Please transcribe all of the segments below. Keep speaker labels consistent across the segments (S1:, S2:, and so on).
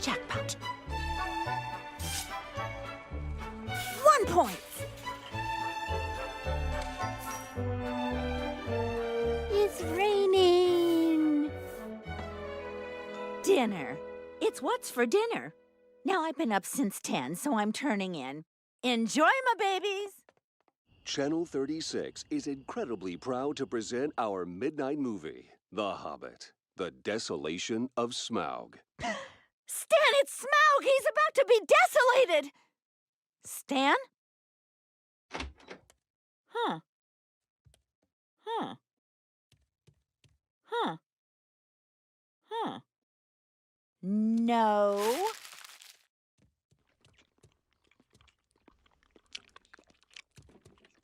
S1: Jackpot. 1 point. It's raining. Dinner. It's what's for dinner. Now, I've been up since 10, so I'm turning in. Enjoy, my babies.
S2: Channel 36 is incredibly proud to present our midnight movie, The Hobbit, The Desolation of Smaug.
S1: Stan, it's Smaug! He's about to be desolated! Stan? Huh. Huh. Huh. Huh. No.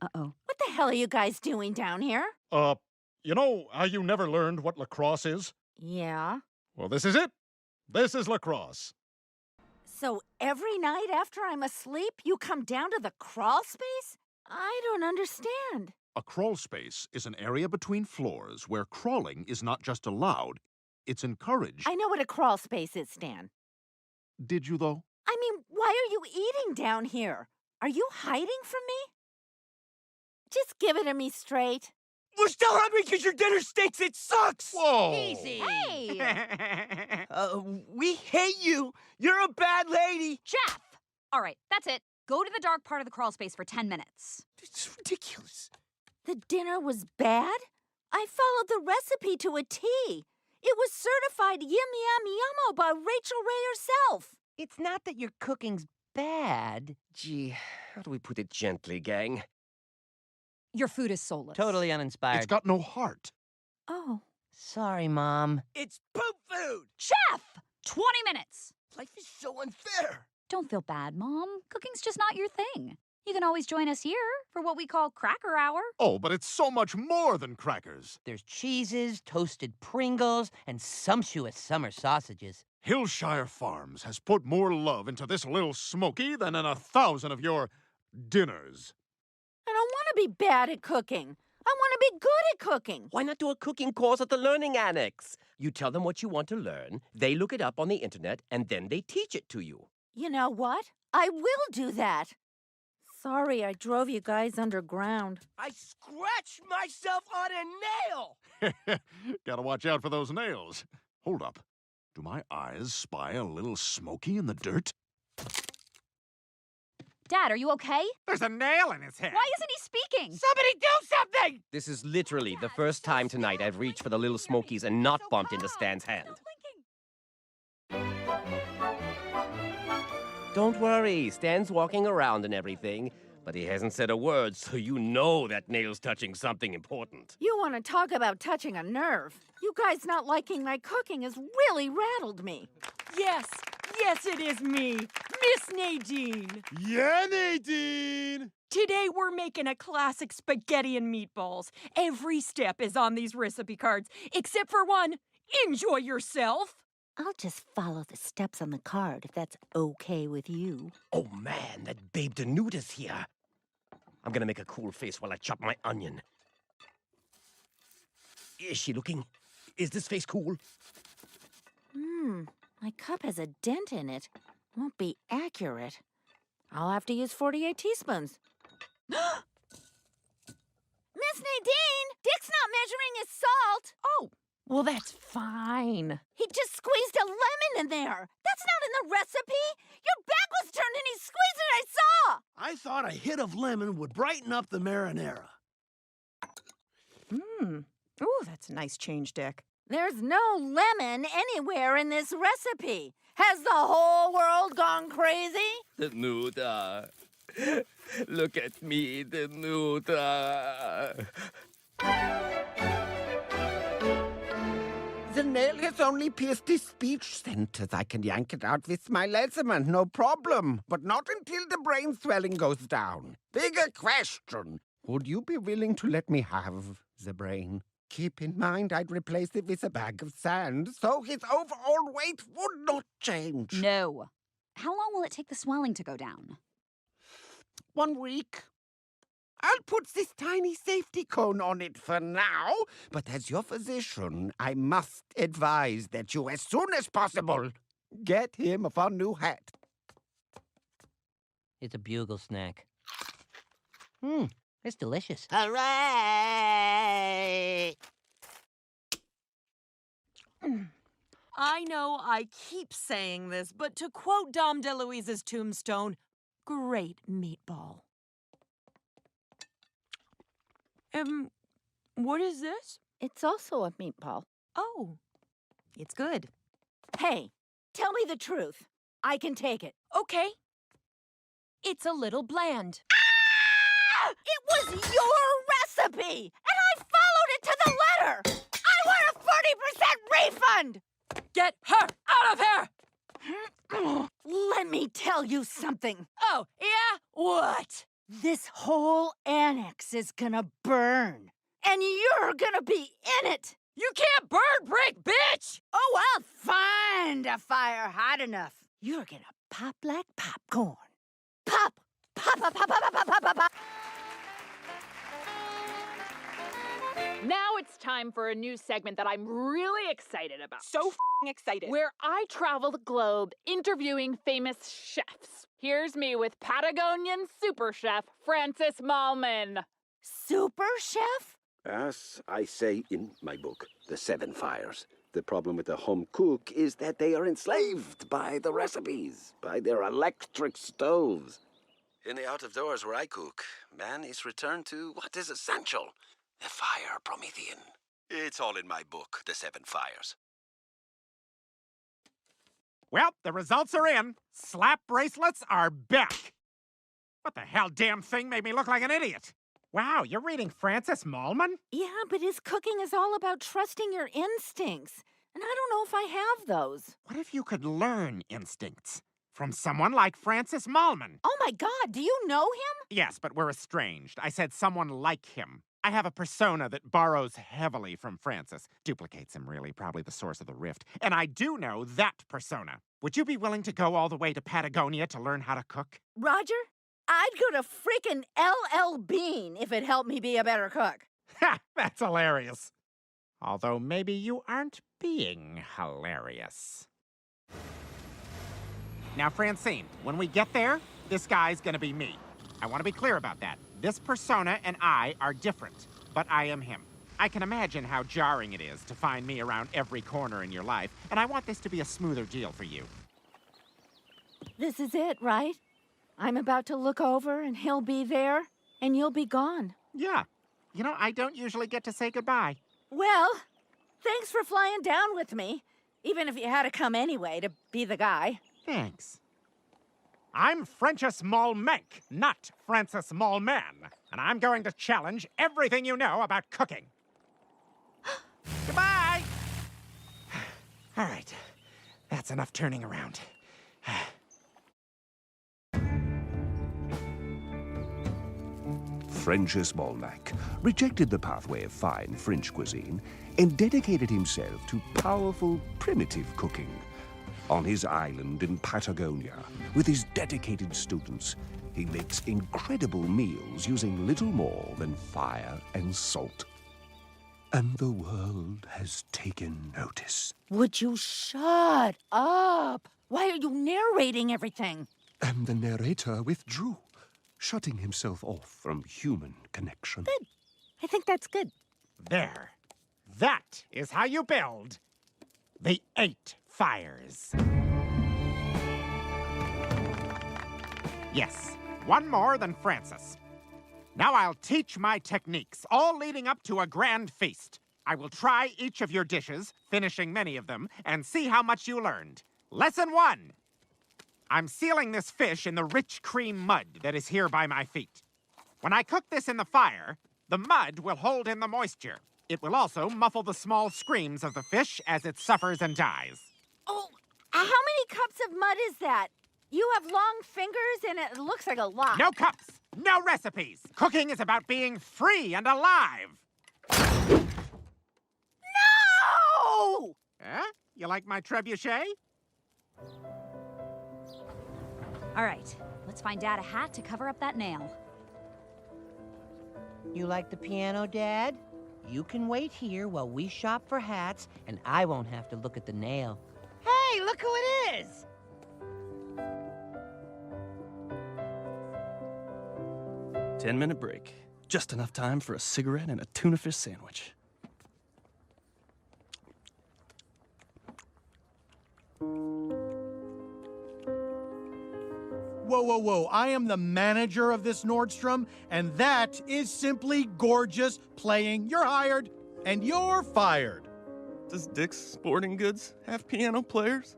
S1: Uh-oh. What the hell are you guys doing down here?
S3: You know how you never learned what lacrosse is?
S1: Yeah.
S3: Well, this is it. This is lacrosse.
S1: So every night after I'm asleep, you come down to the crawl space? I don't understand.
S3: A crawl space is an area between floors where crawling is not just allowed, it's encouraged.
S1: I know what a crawl space is, Stan.
S3: Did you, though?
S1: I mean, why are you eating down here? Are you hiding from me? Just give it to me straight.
S4: We're still hungry because your dinner stinks. It sucks.
S3: Whoa!
S5: Easy.
S1: Hey!
S4: We hate you. You're a bad lady.
S5: Jeff! All right, that's it. Go to the dark part of the crawl space for 10 minutes.
S4: It's ridiculous.
S1: The dinner was bad? I followed the recipe to a T. It was certified yum yum yummo by Rachel Ray herself.
S4: It's not that your cooking's bad. Gee, how do we put it gently, gang?
S5: Your food is soulless.
S4: Totally uninspired.
S3: It's got no heart.
S1: Oh.
S4: Sorry, Mom. It's poop food!
S5: Jeff! 20 minutes.
S4: Life is so unfair.
S5: Don't feel bad, Mom. Cooking's just not your thing. You can always join us here for what we call Cracker Hour.
S3: Oh, but it's so much more than crackers.
S4: There's cheeses, toasted Pringles, and sumptuous summer sausages.
S3: Hillshire Farms has put more love into this little Smoky than in 1,000 of your dinners.
S1: I don't want to be bad at cooking. I want to be good at cooking.
S6: Why not do a cooking course at the Learning Annex? You tell them what you want to learn, they look it up on the internet, and then they teach it to you.
S1: You know what? I will do that. Sorry I drove you guys underground.
S4: I scratched myself on a nail!
S3: Gotta watch out for those nails. Hold up. Do my eyes spy a little Smoky in the dirt?
S5: Dad, are you okay?
S7: There's a nail in his head.
S5: Why isn't he speaking?
S4: Somebody do something!
S6: This is literally the first time tonight I've reached for the little Smokies and not bumped into Stan's hand. Don't worry, Stan's walking around and everything, but he hasn't said a word, so you know that nail's touching something important.
S1: You want to talk about touching a nerve? You guys not liking my cooking has really rattled me.
S8: Yes, it is me, Miss Nadine.
S7: Yeah, Nadine!
S8: Today we're making a classic spaghetti and meatballs. Every step is on these recipe cards, except for one. Enjoy yourself.
S1: I'll just follow the steps on the card if that's okay with you.
S6: Oh man, that Babe Danute is here. I'm gonna make a cool face while I chop my onion. Is she looking? Is this face cool?
S1: My cup has a dent in it. Won't be accurate. I'll have to use 48 teaspoons. Miss Nadine! Dick's not measuring his salt!
S8: Oh, well, that's fine.
S1: He just squeezed a lemon in there. That's not in the recipe. Your back was turned and he squeezed it, I saw.
S9: I thought a hit of lemon would brighten up the marinara.
S8: Ooh, that's a nice change, Dick.
S1: There's no lemon anywhere in this recipe. Has the whole world gone crazy?
S6: Danute. Look at me, Danute.
S10: The nail has only pierced his speech centers. I can yank it out with my lasiment, no problem. But not until the brain swelling goes down. Bigger question. Would you be willing to let me have the brain? Keep in mind I'd replace it with a bag of sand, so his overall weight would not change.
S5: No. How long will it take the swelling to go down?
S10: 1 week. I'll put this tiny safety cone on it for now, but as your physician, I must advise that you, as soon as possible, Get him a fun new hat.
S11: It's a bugle snack. It's delicious.
S9: Hooray!
S8: I know I keep saying this, but to quote Dom DeLuise's tombstone, great meatball. What is this?
S1: It's also a meatball.
S8: Oh, it's good.
S1: Hey, tell me the truth. I can take it.
S8: Okay. It's a little bland.
S1: It was your recipe, and I followed it to the letter. I want a 40% refund.
S8: Get her out of here!
S1: Let me tell you something.
S8: Oh, yeah? What?
S1: This whole annex is gonna burn, and you're gonna be in it.
S8: You can't burn brick, bitch!
S1: Oh, I'll find a fire hot enough. You're gonna pop like popcorn. Pop! Pop, pop, pop, pop, pop, pop, pop, pop.
S12: Now it's time for a new segment that I'm really excited about.
S8: So excited.
S12: Where I travel the globe interviewing famous chefs. Here's me with Patagonian super chef Francis Malman.
S1: Super chef?
S13: As I say in my book, The Seven Fires, the problem with the home cook is that they are enslaved by the recipes, by their electric stoves. In the out of doors where I cook, man is returned to what is essential, the fire Promethean. It's all in my book, The Seven Fires.
S7: Well, the results are in. Slap bracelets are back. What the hell damn thing made me look like an idiot? Wow, you're reading Francis Malman?
S1: Yeah, but his cooking is all about trusting your instincts. And I don't know if I have those.
S7: What if you could learn instincts from someone like Francis Malman?
S1: Oh my God, do you know him?
S7: Yes, but we're estranged. I said someone like him. I have a persona that borrows heavily from Francis. Duplicates him, really, probably the source of the rift. And I do know that persona. Would you be willing to go all the way to Patagonia to learn how to cook?
S1: Roger, I'd go to frickin' LL Bean if it helped me be a better cook.
S7: Ha! That's hilarious. Although maybe you aren't being hilarious. Now, Francine, when we get there, this guy's gonna be me. I want to be clear about that. This persona and I are different, but I am him. I can imagine how jarring it is to find me around every corner in your life, and I want this to be a smoother deal for you.
S1: This is it, right? I'm about to look over and he'll be there, and you'll be gone.
S7: Yeah. You know, I don't usually get to say goodbye.
S1: Well, thanks for flying down with me, even if you had to come anyway to be the guy.
S7: Thanks. I'm Francis Malmank, not Francis Malman, and I'm going to challenge everything you know about cooking. Goodbye! All right, that's enough turning around.
S2: Francis Malmac rejected the pathway of fine French cuisine and dedicated himself to powerful, primitive cooking. On his island in Patagonia, with his dedicated students, he makes incredible meals using little more than fire and salt. And the world has taken notice.
S1: Would you shut up? Why are you narrating everything?
S2: And the narrator withdrew, shutting himself off from human connection.
S1: Good. I think that's good.
S7: There. That is how you build the 8 fires. Yes, one more than Francis. Now I'll teach my techniques, all leading up to a grand feast. I will try each of your dishes, finishing many of them, and see how much you learned. Lesson 1. I'm sealing this fish in the rich cream mud that is here by my feet. When I cook this in the fire, the mud will hold in the moisture. It will also muffle the small screams of the fish as it suffers and dies.
S1: Oh, how many cups of mud is that? You have long fingers and it looks like a lot.
S7: No cups, no recipes. Cooking is about being free and alive.
S1: No!
S7: You like my trebuchet?
S5: All right, let's find Dad a hat to cover up that nail.
S11: You like the piano, Dad? You can wait here while we shop for hats, and I won't have to look at the nail.
S10: Hey,
S11: look who it is!
S14: Ten-minute break. Just enough time for a cigarette and a tuna fish sandwich.
S9: Whoa, whoa, whoa. I am the manager of this Nordstrom, and that is simply gorgeous playing. You're hired, and you're fired.
S14: Does Dick's Sporting Goods have piano players?